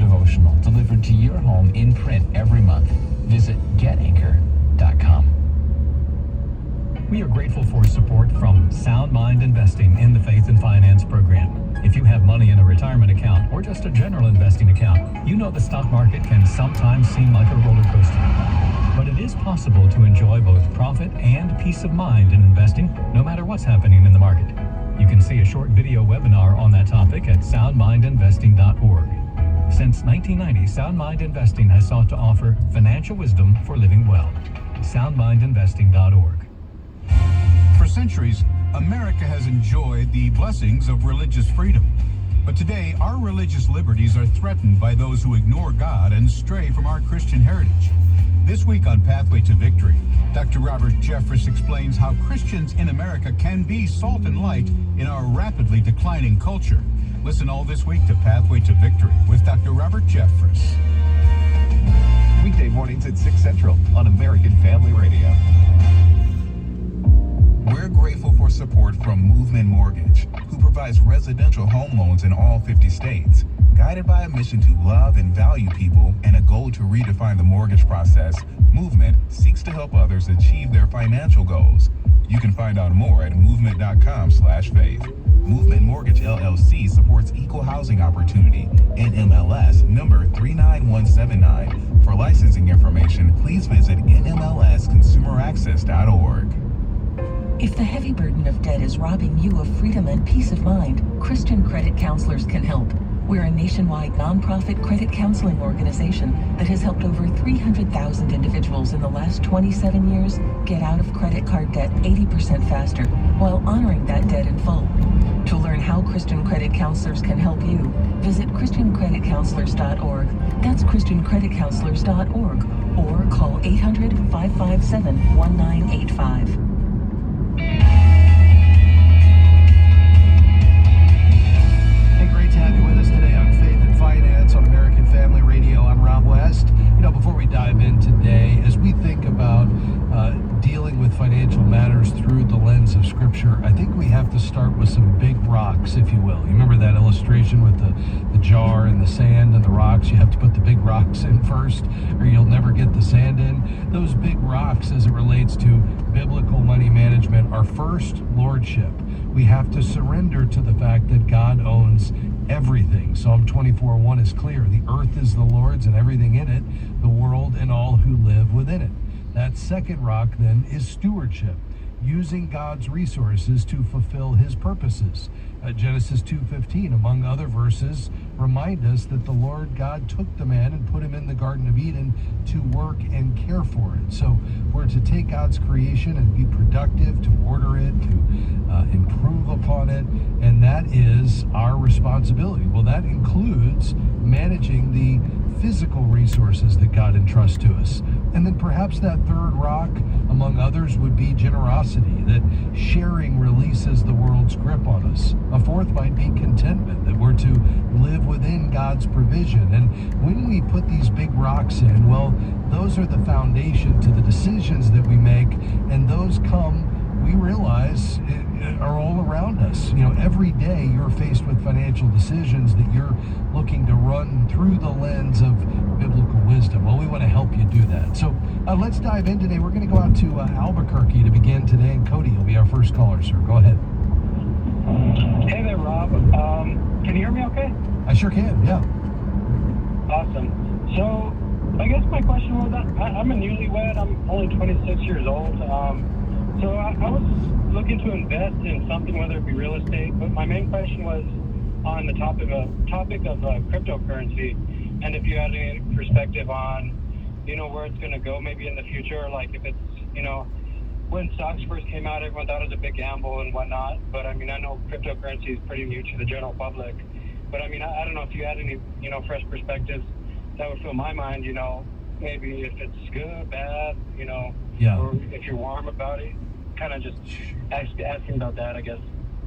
devotional delivered to your home in print every month. Visit getanchor.com. We are grateful for support from Sound Mind Investing in the Faith and Finance program. If you have money in a retirement account or just a general investing account, you know the stock market can sometimes seem like a roller coaster. But it is possible to enjoy both profit and peace of mind in investing, no matter what's happening in the market. You can see a short video webinar on that topic at soundmindinvesting.org. Since 1990, Sound Mind Investing has sought to offer financial wisdom for living well. soundmindinvesting.org. For centuries, America has enjoyed the blessings of religious freedom. But today, our religious liberties are threatened by those who ignore God and stray from our Christian heritage. This week on Pathway to Victory, Dr. Robert Jeffress explains how Christians in America can be salt and light in our rapidly declining culture. Listen all this week to Pathway to Victory with Dr. Robert Jeffress. Weekday mornings at 6 Central on American Family Radio. We're grateful for support from Movement Mortgage, who provides residential home loans in all 50 states. Guided by a mission to love and value people and a goal to redefine the mortgage process, Movement seeks to help others achieve their financial goals. You can find out more at movement.com/faith. Movement Mortgage LLC supports equal housing opportunity, NMLS number 39179. For licensing information, please visit nmlsconsumeraccess.org. If the heavy burden of debt is robbing you of freedom and peace of mind, Christian Credit Counselors can help. We're a nationwide nonprofit credit counseling organization that has helped over 300,000 individuals in the last 27 years get out of credit card debt 80% faster while honoring that debt in full. To learn how Christian Credit Counselors can help you, visit ChristianCreditCounselors.org. That's ChristianCreditCounselors.org or call 800-557-1985. Hey, great to have you with us today on Faith and Finance on American Family Radio. I'm Rob West. Before we dive in today, as we think about dealing with financial matters through the lens of Scripture, I think we have to start with some big rocks, if you will. You remember that illustration with the jar and the sand and the rocks? You have to put the big rocks in first, or you'll never get the sand in. Those big rocks, as it relates to biblical money management, are first, lordship. We have to surrender to the fact that God owns everything. Psalm 24:1 is clear. The earth is the Lord's and everything in it, the world and all who live within it. That second rock then is stewardship, using God's resources to fulfill his purposes. Genesis 2:15, among other verses, remind us that the Lord God took the man and put him in the Garden of Eden to work and care for it. So we're to take God's creation and be productive, to order it, to improve upon it, and that is our responsibility. Well, that includes managing the physical resources that God entrusts to us. And then perhaps that third rock, among others, would be generosity, that sharing releases the world's grip on us. A fourth might be contentment, that we're to live within God's provision. And when we put these big rocks in, well, those are the foundation to the decisions that we make, and those come, we realize, are all around us. Every day you're faced with financial decisions that you're looking to run through the lens of biblical wisdom. Well, we want to help you do that. So let's dive in today. We're going to go out to Albuquerque to begin today, and Cody will be our first caller, sir. Go ahead. Hey there, Rob. Can you hear me okay? I sure can, yeah. Awesome. So I guess my question was, I'm a newlywed. I'm only 26 years old. So I was looking to invest in something, whether it be real estate, but my main question was on the topic of cryptocurrency, and if you had any perspective on, where it's going to go maybe in the future, like if it's, when stocks first came out, everyone thought it was a big gamble and whatnot, but I know cryptocurrency is pretty new to the general public, but I don't know if you had any, fresh perspectives that would fill my mind, maybe if it's good, bad, yeah, or if you're warm about it. Kind of just asking about that, I guess.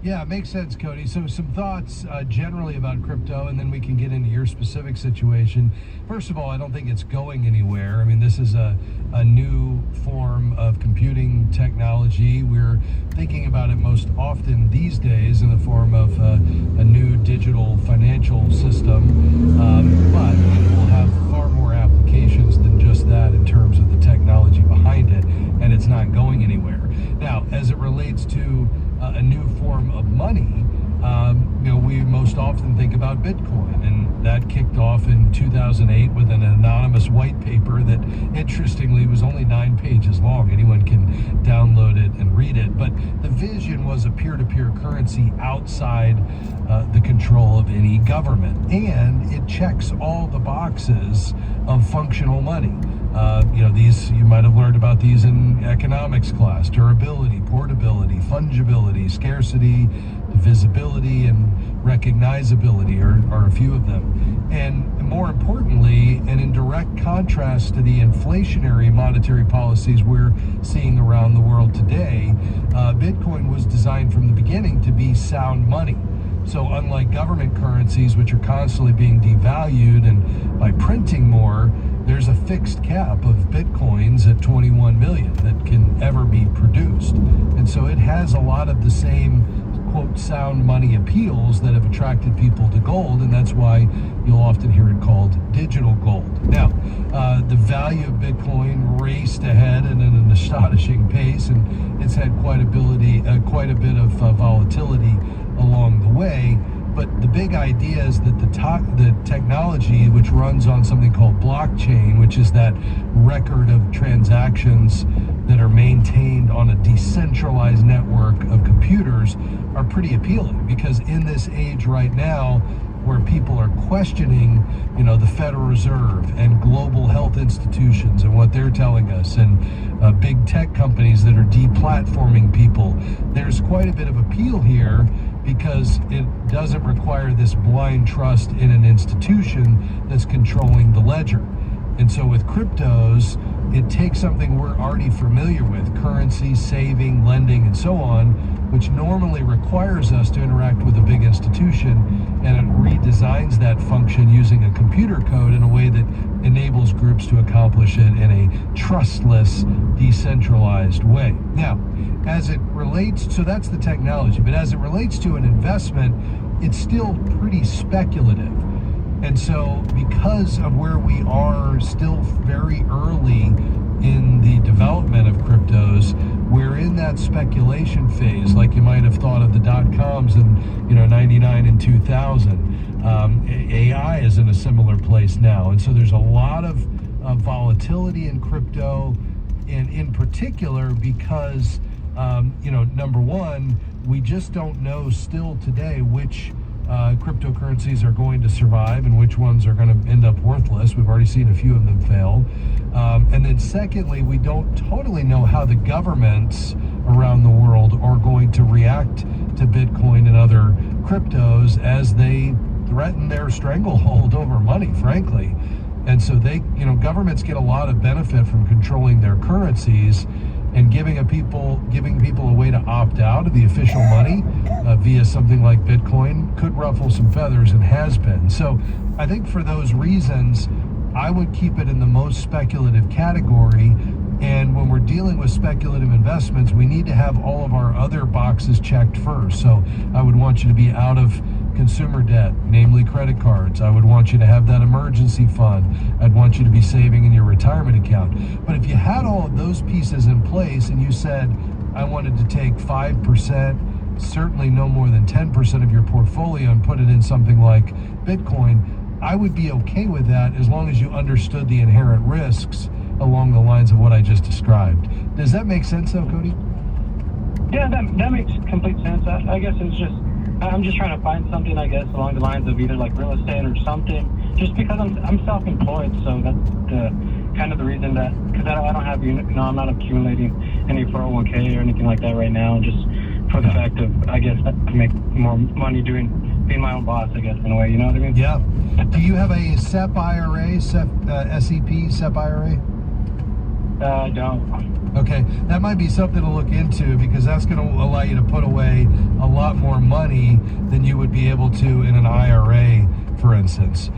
Yeah, it makes sense, Cody. So some thoughts generally about crypto, and then we can get into your specific situation. First of all, I don't think it's going anywhere. This is a new form of computing technology. We're thinking about it most often these days in the form of a new digital financial system. But about Bitcoin. And that kicked off in 2008 with an anonymous white paper that, interestingly, was only 9 pages long. Anyone can download it and read it. But the vision was a peer-to-peer currency outside the control of any government. And it checks all the boxes of functional money. These, you might have learned about these in economics class: durability, portability, fungibility, scarcity, divisibility, and recognizability are a few of them. And more importantly, and in direct contrast to the inflationary monetary policies we're seeing around the world today, Bitcoin was designed from the beginning to be sound money. So unlike government currencies, which are constantly being devalued, and by printing more, there's a fixed cap of Bitcoins at 21 million that can ever be produced. And so it has a lot of the same, quote, sound money appeals that have attracted people to gold, and that's why you'll often hear it called digital gold. Now, the value of Bitcoin raced ahead at an astonishing pace, and it's had quite a bit of volatility along the way. But the big idea is that the technology, which runs on something called blockchain, which is that record of transactions that are maintained on a decentralized network of computers, are pretty appealing. Because in this age right now, where people are questioning, the Federal Reserve and global health institutions and what they're telling us, and big tech companies that are deplatforming people, there's quite a bit of appeal here, because it doesn't require this blind trust in an institution that's controlling the ledger. And so with cryptos, it takes something we're already familiar with, currency, saving, lending, and so on, which normally requires us to interact with a big institution, and it redesigns that function using a computer code in a way that enables groups to accomplish it in a trustless, decentralized way. Now, as it relates, so that's the technology, but as it relates to an investment, it's still pretty speculative. And so because of where we are still very early in the development of cryptos, we're in that speculation phase, like you might have thought of the dot-coms in 99 and 2000. AI is in a similar place now. And so there's a lot of volatility in crypto, and in particular because number one, we just don't know still today which cryptocurrencies are going to survive and which ones are going to end up worthless. We've already seen a few of them fail. And then secondly, we don't totally know how the governments around the world are going to react to Bitcoin and other cryptos as they threaten their stranglehold over money, frankly. And so governments get a lot of benefit from controlling their currencies, and giving people a way to opt out of the official money via something like Bitcoin could ruffle some feathers, and has been. So I think for those reasons, I would keep it in the most speculative category. And when we're dealing with speculative investments, we need to have all of our other boxes checked first. So I would want you to be out of consumer debt, namely credit cards. I would want you to have that emergency fund. I'd want you to be saving in your retirement account. But if you had all of those pieces in place and you said, I wanted to take 5%, certainly no more than 10% of your portfolio, and put it in something like Bitcoin, I would be okay with that as long as you understood the inherent risks along the lines of what I just described. Does that make sense though, Cody? Yeah, that makes complete sense. I guess I'm just trying to find something, I guess, along the lines of either like real estate or something, just because I'm self-employed, so that's kind of the reason that, because I don't have, I'm not accumulating any 401k or anything like that right now, just for the fact of, I guess, to make more money being my own boss, I guess, in a way, you know what I mean? Yeah. Do you have a SEP IRA, SEP IRA? I don't. Okay, that might be something to look into, because that's going to allow you to put away a lot more money than you would be able to in an IRA, for instance.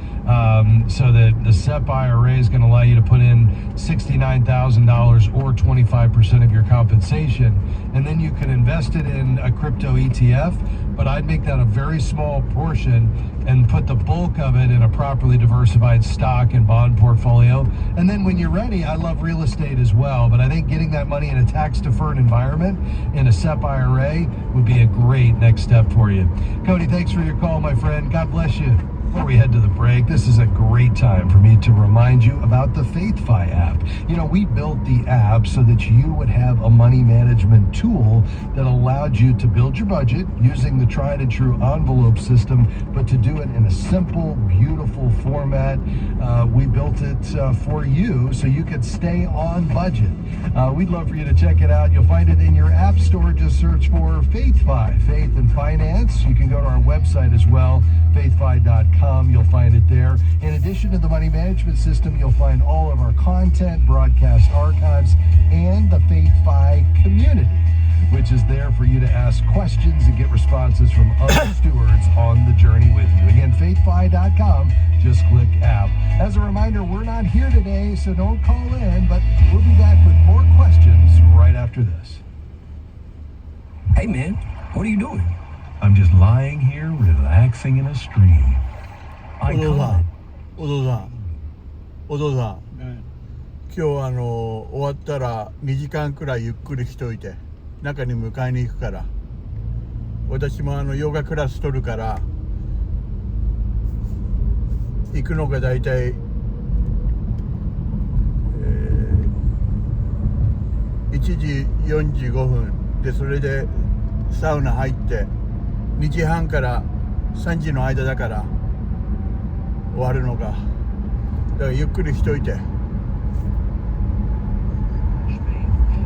So the SEP IRA is going to allow you to put in $69,000 or 25% of your compensation, and then you can invest it in a crypto ETF, but I'd make that a very small portion, and put the bulk of it in a properly diversified stock and bond portfolio. And then when you're ready, I love real estate as well, but I think getting that money in a tax-deferred environment in a SEP IRA would be a great next step for you. Cody, thanks for your call, my friend. God bless you. Before we head to the break, this is a great time for me to remind you about the FaithFi app. You know, we built the app so that you would have a money management tool that allowed you to build your budget using the tried and true envelope system, but to do it in a simple, beautiful format. We built it for you so you could stay on budget. We'd love for you to check it out. You'll find it in your app store. Just search for FaithFi, Faith and Finance. You can go to our website as well, faithfi.com. You'll find it there. In addition to the money management system, you'll find all of our content, broadcast archives, and the FaithFi community, which is there for you to ask questions and get responses from other stewards on the journey with you. Again, faithfi.com, just click app. As a reminder, we're not here today, so don't call in, but we'll be back with more questions right after this. Hey man, what are you doing? I'm just lying here relaxing in a stream. I お父さ call ん、お父さん、お父さん、今日終わったら2時間くらいゆっくりしといて、中に迎えに行くから。私もヨガクラス取るから、行くのがだいたい1時45分で、それでサウナ入って2時半から3時の間だから終わるのが、だからゆっくりしといて。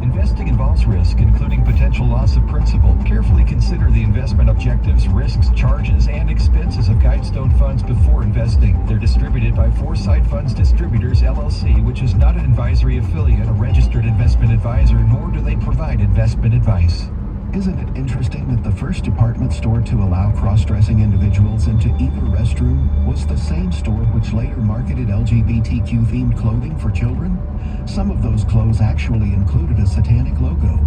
Investing involves risk, including potential loss of principal. Carefully consider the investment objectives, risks, charges, and expenses of Guidestone funds before investing. They're distributed by Foresight Funds Distributors, LLC, which is not an advisory affiliate, a registered investment advisor, nor do they provide investment advice. Isn't it interesting that the first department store to allow cross-dressing individuals into either restroom was the same store which later marketed LGBTQ-themed clothing for children? Some of those clothes actually included a satanic logo.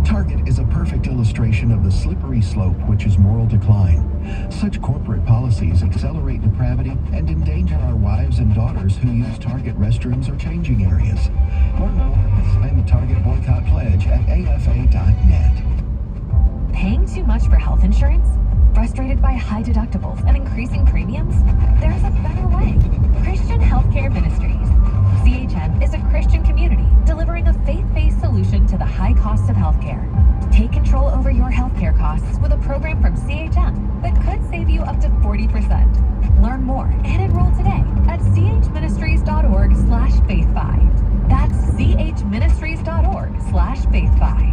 Target is a perfect illustration of the slippery slope which is moral decline. Such corporate policies accelerate depravity and endanger our wives and daughters who use Target restrooms or changing areas. Learn more and sign the Target Boycott Pledge at afa.net. Paying too much for health insurance? Frustrated by high deductibles and increasing premiums? There's a better way. Christian Healthcare Ministries. CHM is a Christian community delivering a faith-based solution to the high costs of healthcare. Take control over your healthcare costs with a program from CHM that could save you up to 40%. Learn more and enroll today at chministries.org/faithfi. That's chministries.org/faithfi.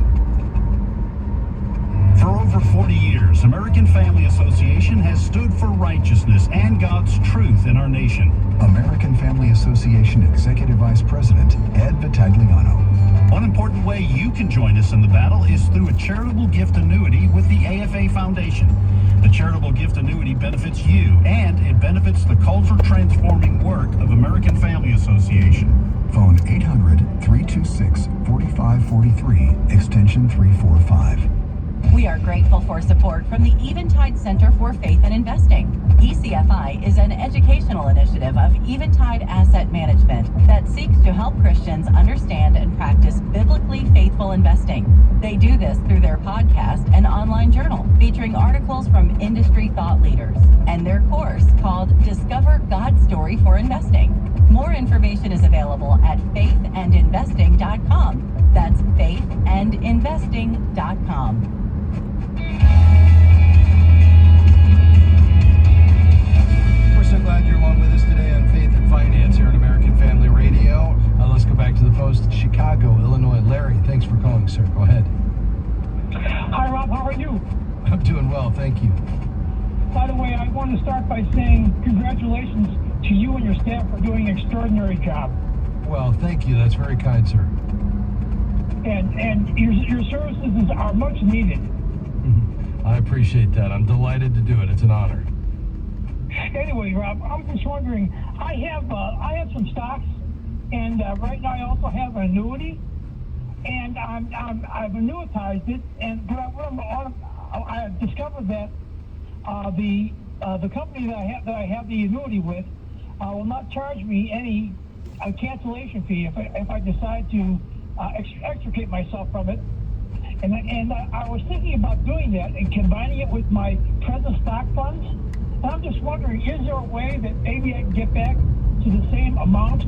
For over 40 years, American Family Association has stood for righteousness and God's truth in our nation. American Family Association Executive Vice President Ed Vitagliano. One important way you can join us in the battle is through a charitable gift annuity with the AFA Foundation. The charitable gift annuity benefits you, and it benefits the culture-transforming work of American Family Association. Phone 800-326-4543, extension 345. We are grateful for support from the Eventide Center for Faith and Investing. ECFI is an educational initiative of Eventide Asset Management that seeks to help Christians understand and practice biblically faithful investing. They do this through their podcast and online journal featuring articles from industry thought leaders and their course called Discover God's Story for Investing. More information is available at faithandinvesting.com. That's faithandinvesting.com. We're so glad you're along with us today on Faith and Finance here on American Family Radio. Let's go back to the post, Chicago, Illinois. Larry, thanks for calling, sir. Go ahead. Hi, Rob. How are you? I'm doing well, thank you. By the way, I want to start by saying congratulations to you and your staff for doing an extraordinary job. Well, thank you. That's very kind, sir. And your services are much needed. I appreciate that. I'm delighted to do it. It's an honor. Anyway, Rob, I'm just wondering. I have some stocks, and right now I also have an annuity, and I've annuitized it. And but I discovered that the the company that I have the annuity with will not charge me any cancellation fee if I decide to extricate myself from it. And I was thinking about doing that and combining it with my present stock funds. And I'm just wondering, is there a way that maybe I can get back to the same amount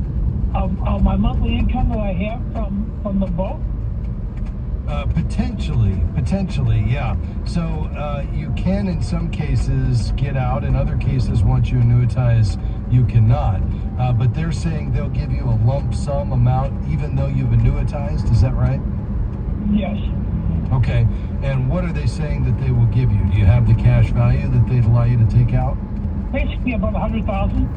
of my monthly income that I have from the boat? Potentially, yeah. So you can, in some cases, get out. In other cases, once you annuitize, you cannot. But they're saying they'll give you a lump sum amount even though you've annuitized. Is that right? Yes. Okay. And what are they saying that they will give you? Do you have the cash value that they'd allow you to take out? Basically about $100,000.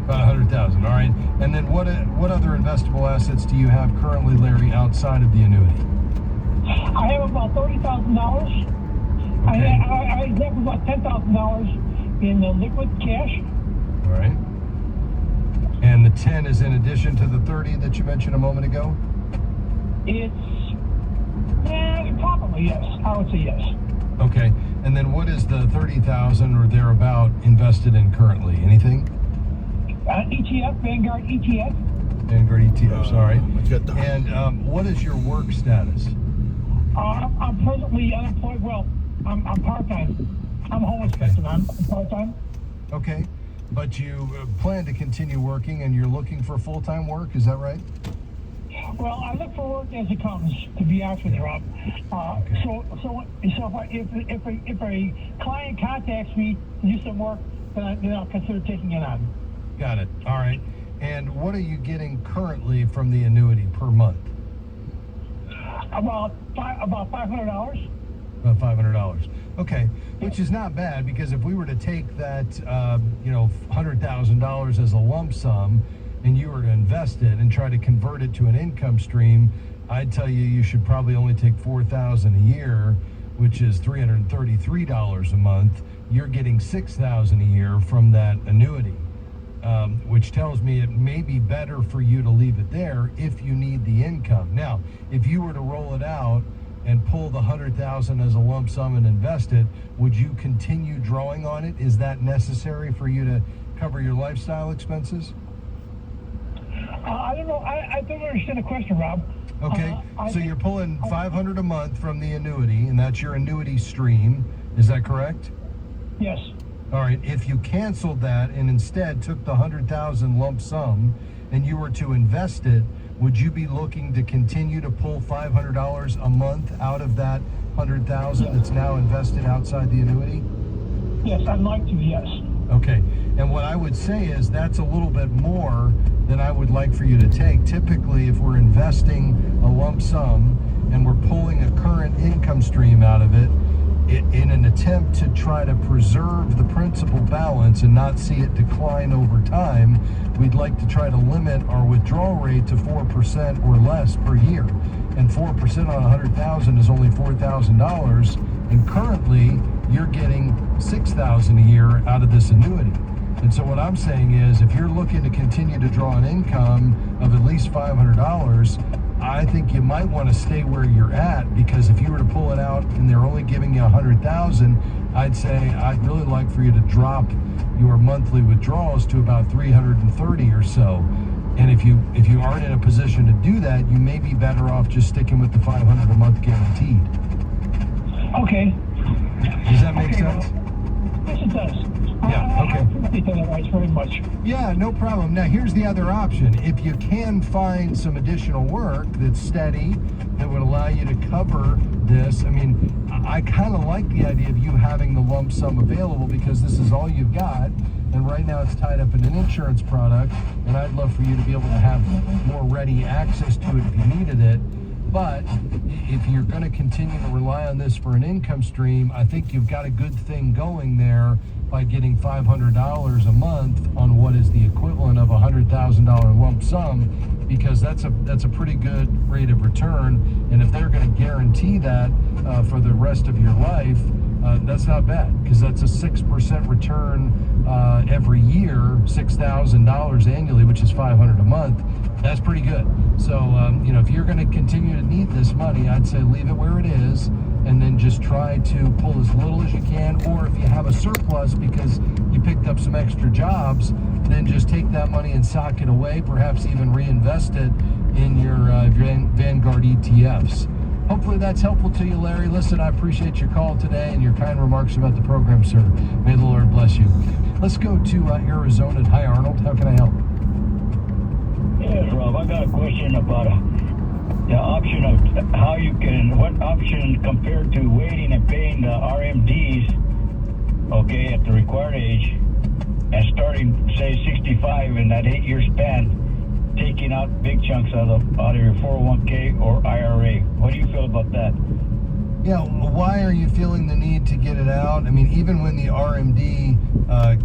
About $100,000. All right. And then what other investable assets do you have currently, Larry, outside of the annuity? I have about $30,000. Okay. I have about $10,000 in liquid cash. All right. And the 10 is in addition to the 30 that you mentioned a moment ago? Probably yes. I would say yes. Okay. And then what is the 30,000 or thereabout invested in currently? Anything? ETF, Vanguard ETF. Vanguard ETFs, all right. And what is your work status? I'm presently unemployed. Well, I'm part-time. I'm a homeless person. I'm part-time. Okay. But you plan to continue working and you're looking for full-time work, is that right? Well, I look for work as accountants, to be honest with you, Rob. So if a client contacts me to do some work, then I'll consider taking it on. Got it. All right. And what are you getting currently from the annuity per month? About $500. About $500. Okay, which is not bad, because if we were to take that, $100,000 as a lump sum, and you were to invest it and try to convert it to an income stream, I'd tell you should probably only take $4,000 a year, which is $333 a month. You're getting $6,000 a year from that annuity, which tells me it may be better for you to leave it there if you need the income. Now, if you were to roll it out and pull the $100,000 as a lump sum and invest it, would you continue drawing on it? Is that necessary for you to cover your lifestyle expenses? I don't know. I don't understand the question, Rob. Okay, so you're pulling $500 a month from the annuity, and that's your annuity stream. Is that correct? Yes. All right. If you canceled that and instead took the $100,000 lump sum and you were to invest it, would you be looking to continue to pull $500 a month out of that $100,000 that's now invested outside the annuity? Yes, I'd like to. Yes. Okay. And what I would say is that's a little bit more than I would like for you to take. Typically, if we're investing a lump sum and we're pulling a current income stream out of it, in an attempt to try to preserve the principal balance and not see it decline over time, we'd like to try to limit our withdrawal rate to 4% or less per year. And 4% on $100,000 is only $4,000. And currently, you're getting $6,000 a year out of this annuity. And so what I'm saying is, if you're looking to continue to draw an income of at least $500, I think you might want to stay where you're at, because if you were to pull it out and they're only giving you $100,000, I'd say I'd really like for you to drop your monthly withdrawals to about $330 or so. And if you aren't in a position to do that, you may be better off just sticking with the $500 a month guaranteed. Okay. Does that make sense? Yes, it does. Yeah, okay. I appreciate that advice very much. Yeah, no problem. Now, here's the other option. If you can find some additional work that's steady, that would allow you to cover this, I mean, I kind of like the idea of you having the lump sum available, because this is all you've got, and right now it's tied up in an insurance product, and I'd love for you to be able to have more ready access to it if you needed it. But if you're going to continue to rely on this for an income stream, I think you've got a good thing going there by getting $500 a month on what is the equivalent of a $100,000 lump sum, because that's a pretty good rate of return. And if they're going to guarantee that for the rest of your life, that's not bad, because that's a 6% return every year, $6,000 annually, which is $500 a month. That's pretty good. So, if you're going to continue to need this money, I'd say leave it where it is and then just try to pull as little as you can, or if you have a surplus because you picked up some extra jobs, then just take that money and sock it away, perhaps even reinvest it in your Vanguard ETFs. Hopefully that's helpful to you, Larry. Listen, I appreciate your call today and your kind remarks about the program, sir. May the Lord bless you. Let's go to Arizona. Hi, Arnold. How can I help? Yes, Rob, I got a question about the option of what option compared to waiting and paying the RMDs, okay, at the required age, and starting, say, 65 in that 8-year span, taking out big chunks out of your 401k or IRA. What do you feel about that? Yeah, why are you feeling the need to get it out? I mean, even when the RMD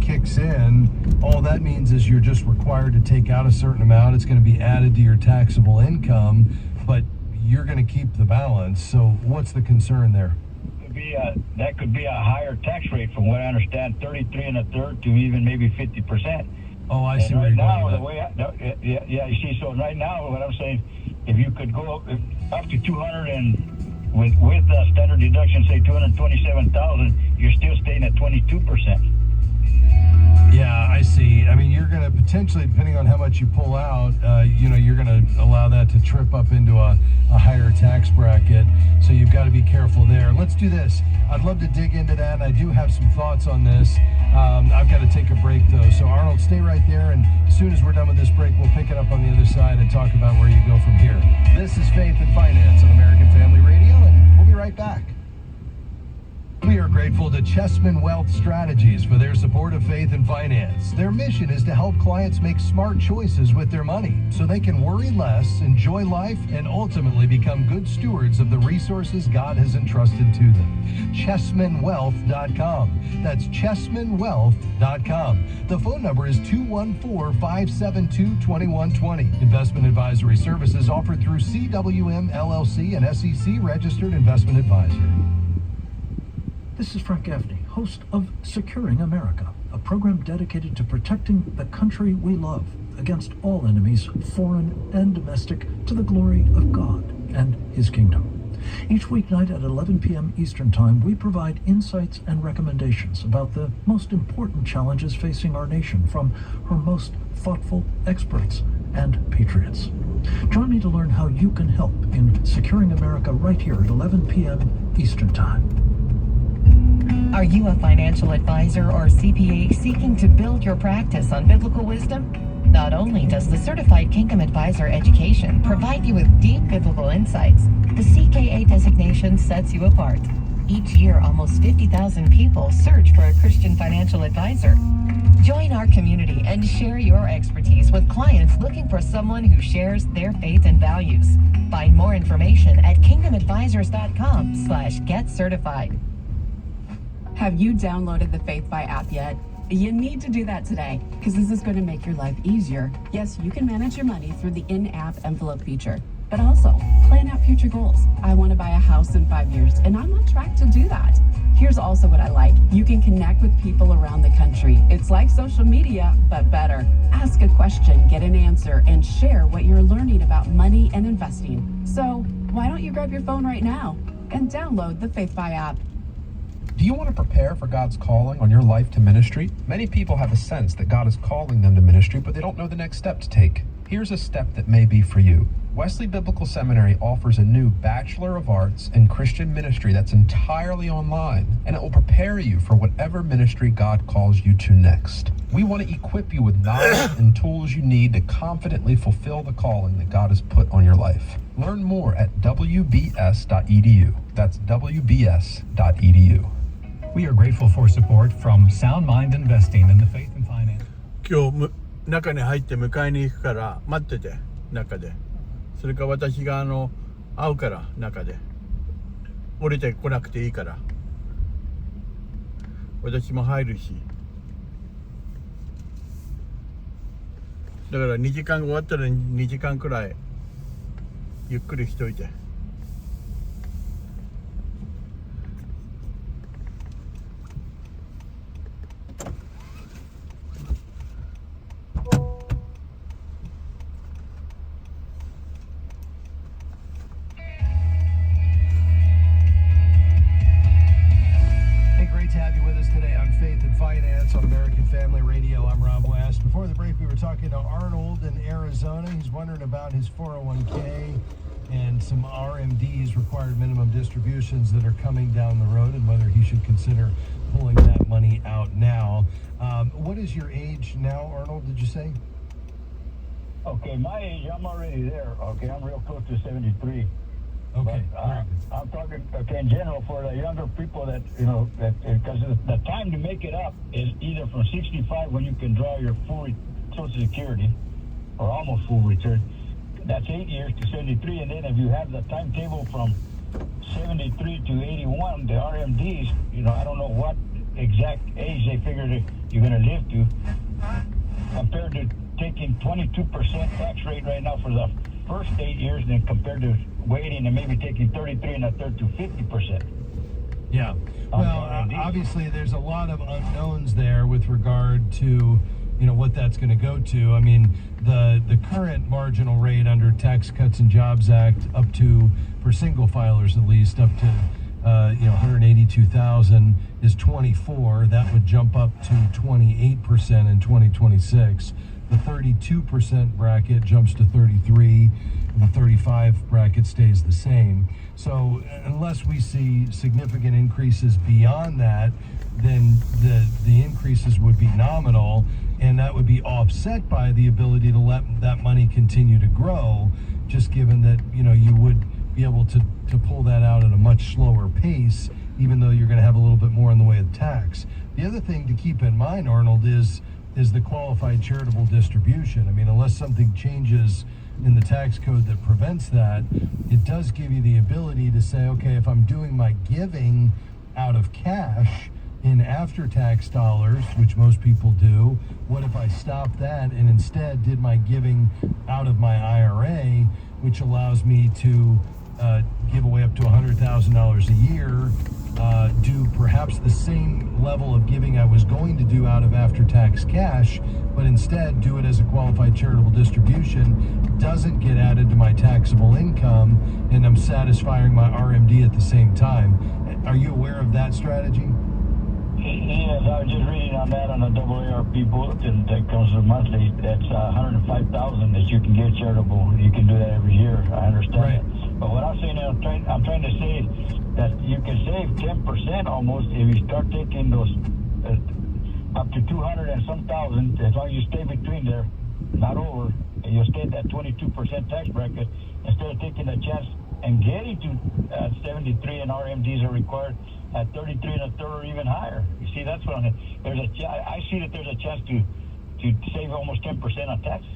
kicks in, all that means is you're just required to take out a certain amount. It's going to be added to your taxable income, but you're going to keep the balance. So what's the concern there? That could be a higher tax rate, from what I understand, 33 1/3 to even maybe 50%. Oh, I see. Right now, you see. So right now, what I'm saying, if you could go up to 200 and with standard deduction, say 227,000, you're still staying at 22%. Yeah, I see. I mean, you're going to potentially, depending on how much you pull out, you're going to allow that to trip up into a higher tax bracket. So you've got to be careful there. Let's do this. I'd love to dig into that, and I do have some thoughts on this. I've got to take a break, though. So, Arnold, stay right there, and as soon as we're done with this break, we'll pick it up on the other side and talk about where you go from here. This is Faith and Finance on American Family Radio, and we'll be right back. We are grateful to Chessman Wealth Strategies for their support of Faith and Finance. Their mission is to help clients make smart choices with their money so they can worry less, enjoy life, and ultimately become good stewards of the resources God has entrusted to them. ChessmanWealth.com. That's ChessmanWealth.com. The phone number is 214-572-2120. Investment advisory services offered through CWM LLC, an SEC registered investment advisor. This is Frank Gaffney, host of Securing America, a program dedicated to protecting the country we love against all enemies, foreign and domestic, to the glory of God and His kingdom. Each weeknight at 11 p.m. Eastern Time, we provide insights and recommendations about the most important challenges facing our nation from her most thoughtful experts and patriots. Join me to learn how you can help in Securing America right here at 11 p.m. Eastern Time. Are you a financial advisor or CPA seeking to build your practice on biblical wisdom? Not only does the Certified Kingdom Advisor education provide you with deep biblical insights, the CKA designation sets you apart. Each year, almost 50,000 people search for a Christian financial advisor. Join our community and share your expertise with clients looking for someone who shares their faith and values. Find more information at kingdomadvisors.com/getcertified. Have you downloaded the Faith by app yet? You need to do that today, because this is going to make your life easier. Yes, you can manage your money through the in-app envelope feature, but also plan out future goals. I want to buy a house in 5 years, and I'm on track to do that. Here's also what I like. You can connect with people around the country. It's like social media, but better. Ask a question, get an answer, and share what you're learning about money and investing. So why don't you grab your phone right now and download the Faith by app? Do you want to prepare for God's calling on your life to ministry? Many people have a sense that God is calling them to ministry, but they don't know the next step to take. Here's a step that may be for you. Wesley Biblical Seminary offers a new Bachelor of Arts in Christian Ministry that's entirely online, and it will prepare you for whatever ministry God calls you to next. We want to equip you with knowledge and tools you need to confidently fulfill the calling that God has put on your life. Learn more at wbs.edu. That's wbs.edu. We are grateful for support from Sound Mind Investing in the Faith and Finance. 今日中に入って迎えに行くから待ってて、中で。それから私が会うから中で。降りてこなくていいから。私も入るし。だから2時間終わったら2時間くらいゆっくりしといて。talking to Arnold in Arizona. He's wondering about his 401k and some RMDs, required minimum distributions, that are coming down the road, and whether he should consider pulling that money out now. What is your age now, Arnold, did you say? Okay, my age, I'm already there. Okay, I'm real close to 73. Okay. But, I'm talking, okay, in general, for the younger people that, because the time to make it up is either from 65, when you can draw your full Social Security, or almost full return. That's 8 years to 73, and then if you have the timetable from 73 to 81, the RMDs, I don't know what exact age they figure that you're going to live to, compared to taking 22% tax rate right now for the first 8 years, then compared to waiting and maybe taking 33 and a third to 50%. Yeah. Well, obviously there's a lot of unknowns there with regard to, what that's going to go to. I mean, the current marginal rate under Tax Cuts and Jobs Act, up to, for single filers at least, up to 182,000 is 24. That would jump up to 28% in 2026. The 32% bracket jumps to 33. The 35 bracket stays the same. So unless we see significant increases beyond that, then the increases would be nominal, and that would be offset by the ability to let that money continue to grow, just given that you would be able to pull that out at a much slower pace, even though you're going to have a little bit more in the way of tax. The other thing to keep in mind, Arnold, is the qualified charitable distribution. I mean, unless something changes in the tax code that prevents that, it does give you the ability to say, okay, if I'm doing my giving out of cash in after-tax dollars, which most people do, what if I stopped that and instead did my giving out of my IRA, which allows me to give away up to $100,000 a year, do perhaps the same level of giving I was going to do out of after-tax cash, but instead do it as a qualified charitable distribution, doesn't get added to my taxable income, and I'm satisfying my RMD at the same time. Are you aware of that strategy? Yes, I was just reading on that on the AARP bulletin that comes monthly. That's 105,000 that you can get charitable. You can do that every year. I understand right. It. But what I'm saying, I'm trying to say that you can save 10% almost if you start taking those up to 200 and some thousand, as long as you stay between there, not over, and you'll stay at that 22% tax bracket, instead of taking a chance and getting to 73 and RMDs are required at 33 and a third or even higher. You see, that's what I see that there's a chance to save almost 10% on taxes.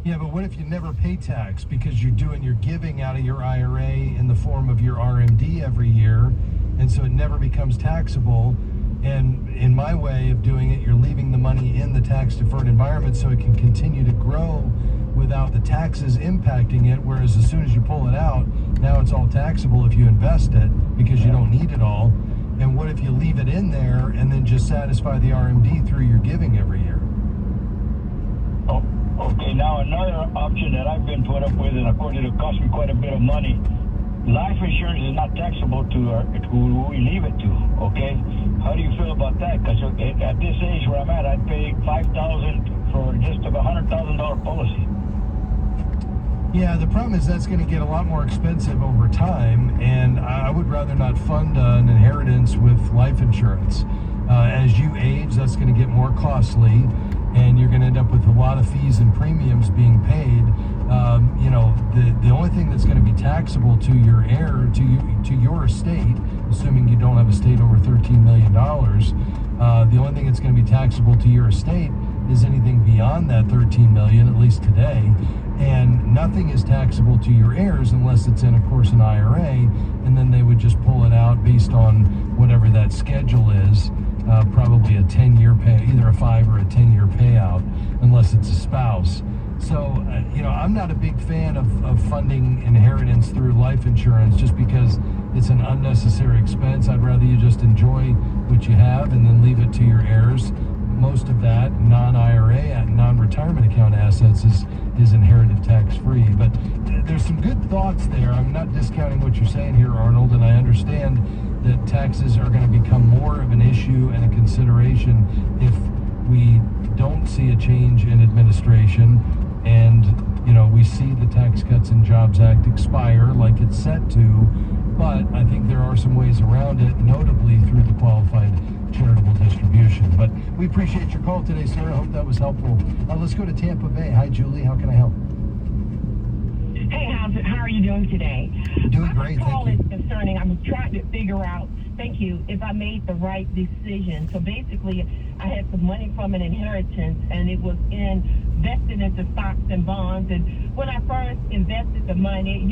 Yeah, but what if you never pay tax because you're doing your giving out of your IRA in the form of your RMD every year, and so it never becomes taxable? And in my way of doing it, you're leaving the money in the tax-deferred environment so it can continue to grow without the taxes impacting it, whereas as soon as you pull it out, now it's all taxable if you invest it because you don't need it all. And what if you leave it in there and then just satisfy the RMD through your giving every year? Oh, okay. Now another option that I've been put up with, and of course it'll cost me quite a bit of money. Life insurance is not taxable to who we leave it to. Okay, how do you feel about that? Because at this age where I'm at, I'd pay $5,000 for just a $100,000 policy. Yeah, the problem is that's going to get a lot more expensive over time, and I would rather not fund an inheritance with life insurance. As you age, that's going to get more costly, and you're going to end up with a lot of fees and premiums being paid. The only thing that's going to be taxable to your heir, to your estate, assuming you don't have a estate over $13 million, the only thing that's going to be taxable to your estate is anything beyond that $13 million, at least today. And nothing is taxable to your heirs unless it's in, of course, an IRA, and then they would just pull it out based on whatever that schedule is, probably a 10-year pay, either a 5 or a 10-year payout, unless it's a spouse. So, I'm not a big fan of funding inheritance through life insurance just because it's an unnecessary expense. I'd rather you just enjoy what you have and then leave it to your heirs. Most of that non-IRA, non-retirement account assets is inherited tax-free. But there's some good thoughts there. I'm not discounting what you're saying here, Arnold, and I understand that taxes are going to become more of an issue and a consideration if we don't see a change in administration, and we see the Tax Cuts and Jobs Act expire like it's set to, but I think there are some ways around it, notably through the qualified charitable distribution. But we appreciate your call today, sir. I hope that was helpful. Let's go to Tampa Bay. Hi, Julie. How can I help? Hey, how are you doing today? Doing great, My call thank is concerning, I was trying to figure out, thank you, if I made the right decision. So basically, I had some money from an inheritance, and it was invested into stocks and bonds. And when I first invested the money,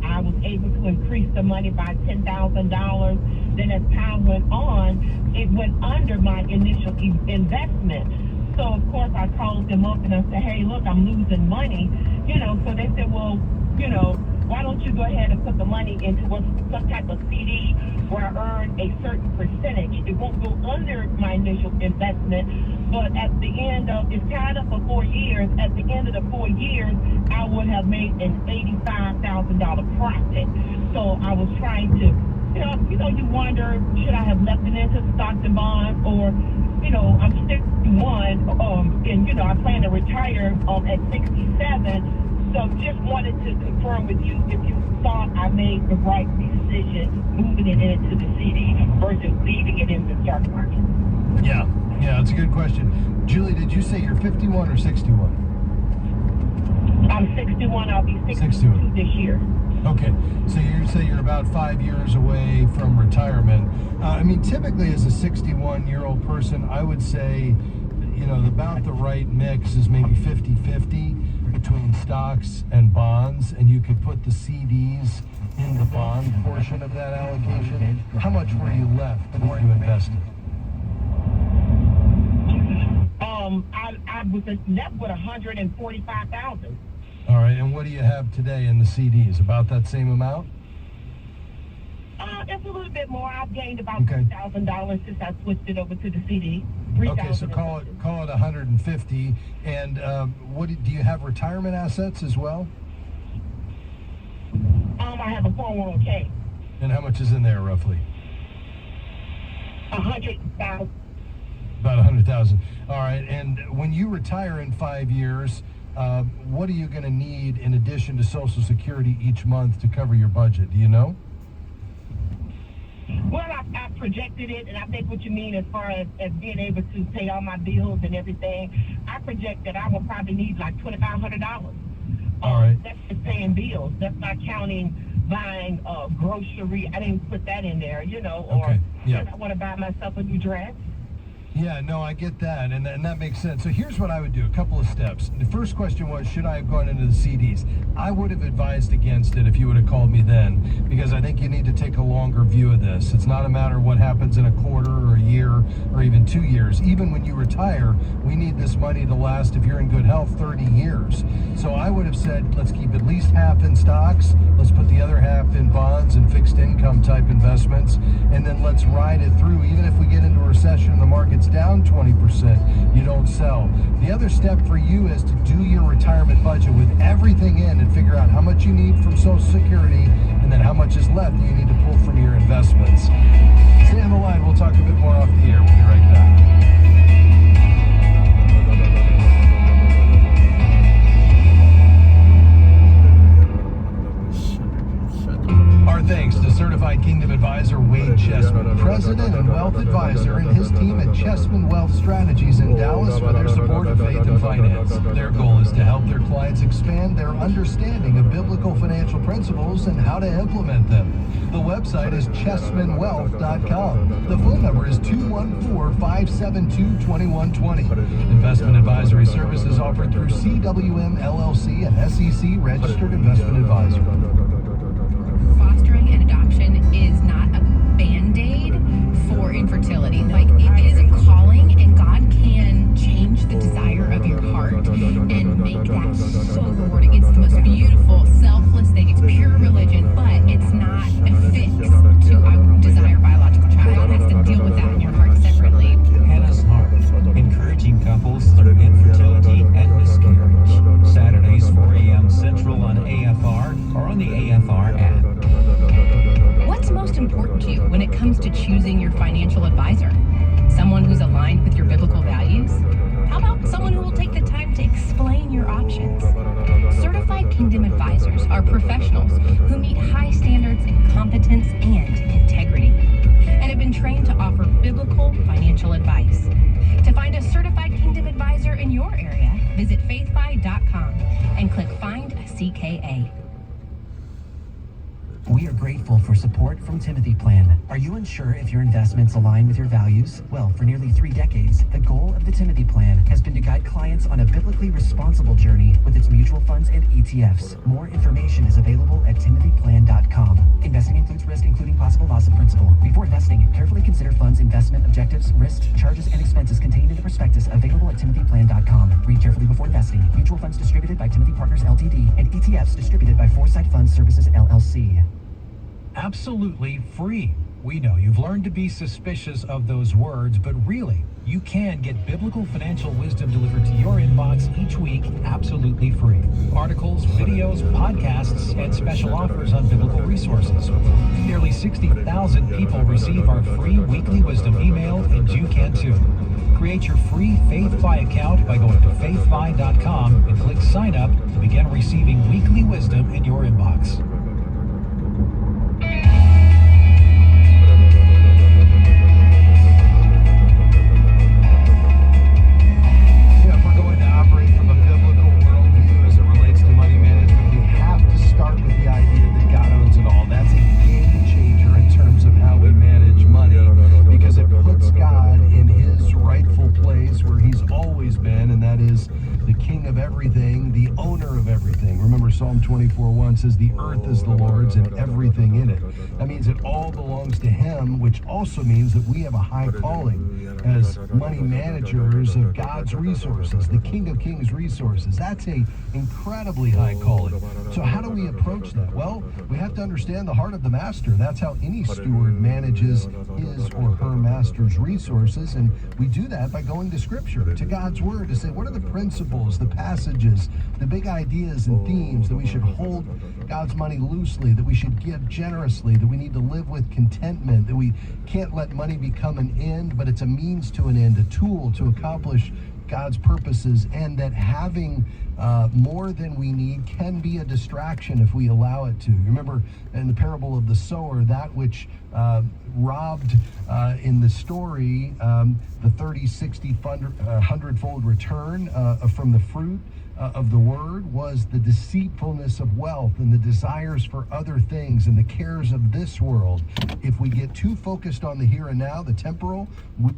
I was able to increase the money by $10,000. Then as time went on, it went under my initial investment. So, of course, I called them up and I said, hey, look, I'm losing money. So they said, well, why don't you go ahead and put the money into some type of CD where I earn a certain percentage. It won't go under my initial investment, but at the end of, it's tied up for 4 years. At the end of the 4 years, I would have made an $85,000 profit. So I was trying to, you wonder, should I have left it into stocks and bonds, or I'm 61, and I plan to retire at 67. So just wanted to confirm with you if you thought I made the right decision moving it into the CD versus leaving it in the stock market. Yeah, that's a good question. Julie, did you say you're 51 or 61? I'm 61. I'll be 62 this year. Okay, so you say you're about 5 years away from retirement. Typically as a 61-year-old person, I would say, about the right mix is maybe 50-50 between stocks and bonds, and you could put the CDs in the bond portion of that allocation. How much were you left before you invested? I was left with $145,000. All right, and what do you have today in the CDs? About that same amount? It's a little bit more. I've gained about $2,000 since I switched it over to the CD. Okay, so call it 150. And what do you have retirement assets as well? I have a 401k. And how much is in there roughly? $100,000. About 100,000. All right, and when you retire in 5 years, what are you going to need in addition to Social Security each month to cover your budget? Do you know? Well, I projected it, and I think what you mean as far as being able to pay all my bills and everything, I project that I will probably need like $2,500. All right. That's just paying bills. That's not counting buying grocery. I didn't put that in there, or I want to buy myself a new dress. Yeah, no, I get that, and that makes sense. So here's what I would do, a couple of steps. The first question was, should I have gone into the CDs? I would have advised against it if you would have called me then, because I think you need to take a longer view of this. It's not a matter of what happens in a quarter or a year or even 2 years. Even when you retire, we need this money to last, if you're in good health, 30 years. So I would have said, let's keep at least half in stocks, let's put the other half in bonds and fixed income type investments, and then let's ride it through. Even if we get into a recession and the market's down 20%, you don't sell. The other step for you is to do your retirement budget with everything in and figure out how much you need from Social Security and then how much is left that you need to pull from your investments. Stay on the line. We'll talk a bit more off the air. We'll be right back. Our thanks to Certified Kingdom Advisor Wade Chessman, President and Wealth Advisor, and his team at Chessman Wealth Strategies in Dallas for their support of faith and finance. Their goal is to help their clients expand their understanding of biblical financial principles and how to implement them. The website is chessmanwealth.com. The phone number is 214-572-2120. Investment advisory services offered through CWM LLC, an SEC registered investment advisor. Fostering and adoption is not a band-aid for infertility. Like, it is a calling, and God can change the desire of your heart and make that so rewarding. It's the most beautiful, selfless thing. It's pure religion, but it's not a fix to desire biological child. God has to deal with that in your heart separately. Hannah's Heart, encouraging couples through infertility and miscarriage. Saturdays, 4 a.m. Central on AFR or on the AFR app. What's most important to you when it comes to choosing your financial advisor? Someone who's aligned with your biblical values? How about someone advisors are professionals who meet high standards in competence and integrity and have been trained to offer biblical financial advice. To find a certified Kingdom advisor in your area, visit faithfi.com and click Find a CKA. We are grateful for support from Timothy Plan. Are you unsure if your investments align with your values? Well, for nearly 3 decades, the goal of the Timothy Plan has been to guide clients on a biblically responsible journey with its mutual funds and ETFs. More information is available at timothyplan.com. Investing includes risk, including possible loss of principal. Before investing, carefully consider funds, investment objectives, risks, charges, and expenses contained in the prospectus available at timothyplan.com. Read carefully before investing. Mutual funds distributed by Timothy Partners Ltd. and ETFs distributed by Foresight Fund Services LLC. Absolutely free. We know you've learned to be suspicious of those words, but really, you can get biblical financial wisdom delivered to your inbox each week absolutely free. Articles, videos, podcasts, and special offers on biblical resources. Nearly 60,000 people receive our free weekly wisdom email, and you can too. Create your free FaithFi account by going to faithfi.com and click sign up to begin receiving weekly wisdom in your inbox. Psalm 24:1 says the earth is the Lord's and everything in it. That means it all belongs to Him, which also means that we have a high calling as money managers of God's resources, the King of Kings resources. That's a incredibly high calling. So how do we approach that? Well, we have to understand the heart of the master. That's how any steward manages his or her master's resources, and we do that by going to Scripture, to God's Word, to say what are the principles, the passages, the big ideas and themes that we should hold God's money loosely, that we should give generously, that we need to live with contentment, that we can't let money become an end, but it's a means to an end, a tool to accomplish God's purposes, and that having more than we need can be a distraction if we allow it to. Remember in the parable of the sower, that which robbed in the story the 30, 60, 100-fold return from the fruit of the word was the deceitfulness of wealth and the desires for other things and the cares of this world. If we get too focused on the here and now, the temporal, we